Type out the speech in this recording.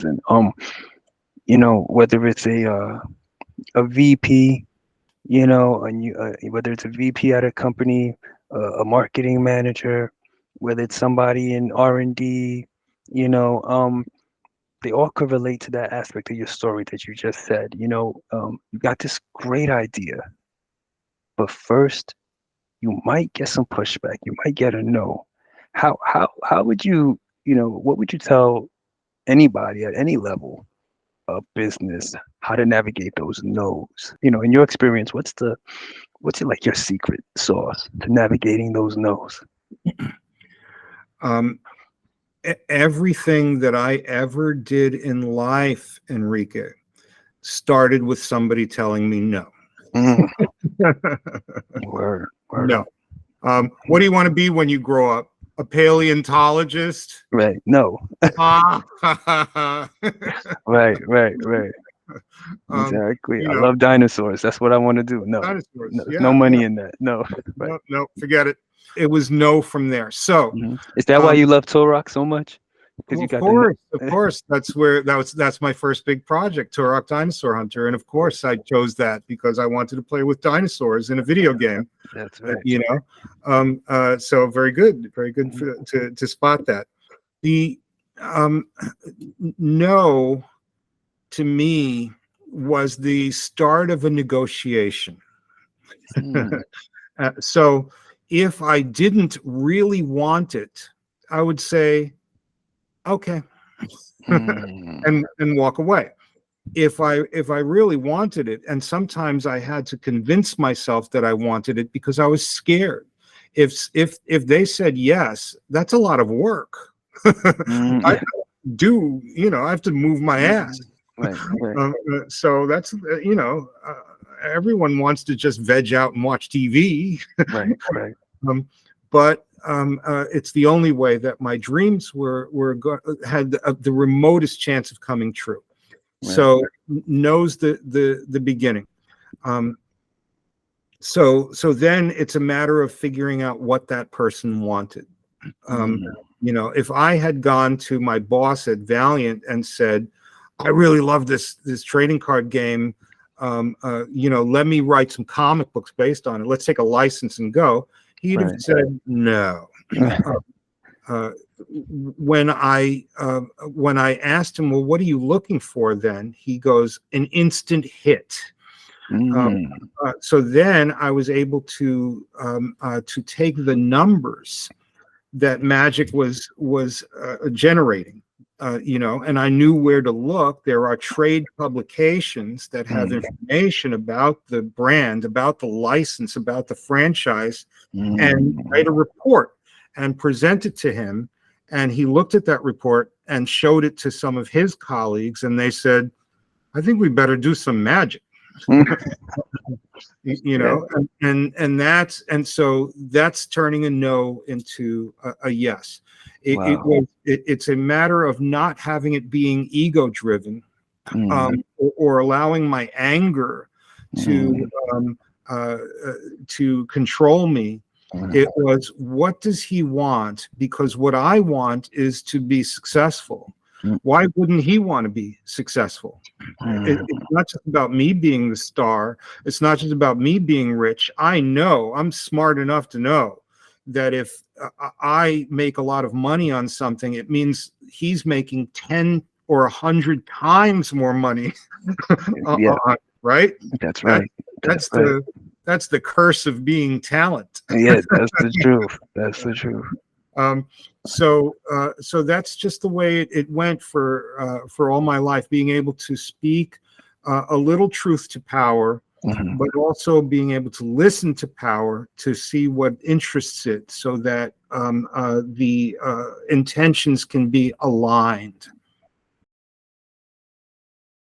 And whether it's a VP, and whether it's a VP at a company, a marketing manager, whether it's somebody in R&D, you know, they all could relate to that aspect of your story that you just said. You got this great idea, but first you might get some pushback. You might get a no. How would what would you tell anybody at any level of business how to navigate those no's? In your experience, what's it like your secret sauce to navigating those no's? Um, Everything that I ever did in life, Enrique, started with somebody telling me no. Mm, word No. up. What do you want to be when you grow up? A paleontologist? Right. No. Ah. Right. um, Exactly. you I know, love dinosaurs. That's what I want to do. No. dinosaurs. No, there's no Yeah, money no, in that. No. Right. no, forget it. It was no from there. So, Is that why um, you love Turok so much? Because well, you got the of course, that's my first big project, Turok Dinosaur Hunter, and of course, I chose that because I wanted to play with dinosaurs in a video game. That's right. So very good Mhm. to spot that. The um, no to me was the start of a negotiation. Mm, So if I didn't really want it, I would say okay mm, and walk away. If I really wanted it, and sometimes I had to convince myself that I wanted it because I was scared. If they said yes, that's a lot of work. I yeah. I have to move my ass. Right. So that's everyone wants to just veg out and watch TV. Right. um, but it's the only way that my dreams had the remotest chance of coming true. Right. So knows the beginning. Um, so then it's a matter of figuring out what that person wanted. Um, Mm, if I had gone to my boss at Valiant and said, "I really love this trading card game. Let me write some comic books based on it. Let's take a license and go." He'd have right. said no. Uh, uh, when I asked him, "Well, what are you looking for?" Then he goes, "An instant hit." Um, Mm, so then I was able to take the numbers that Magic was generating, and I knew where to look. There are trade publications that have mm, information about the brand, about the license, about the franchise, and mm. write a report and present it to him. And he looked at that report and showed it to some of his colleagues, and they said, "I think we better do some Magic." Yeah. So that's turning a no into a yes. Wow. It's a matter of not having it being ego driven, Mm, or allowing my anger to mm, um, uh, to control me. mm. It was, what does he want? Because what I want is to be successful. Mm, Why wouldn't he want to be successful? It's not just about me being the star. It's not just about me being rich. I'm smart enough to know that if I make a lot of money on something, it means he's making 10 or 100 times more money. yeah, Right? that's That, right. That's that's right. the curse of being talent. Yeah, that's the truth. That's the truth. Um, so that's just the way it went for all my life, being able to speak a little truth to power, Hmm. but also being able to listen to power to see what interests it, so that the intentions can be aligned.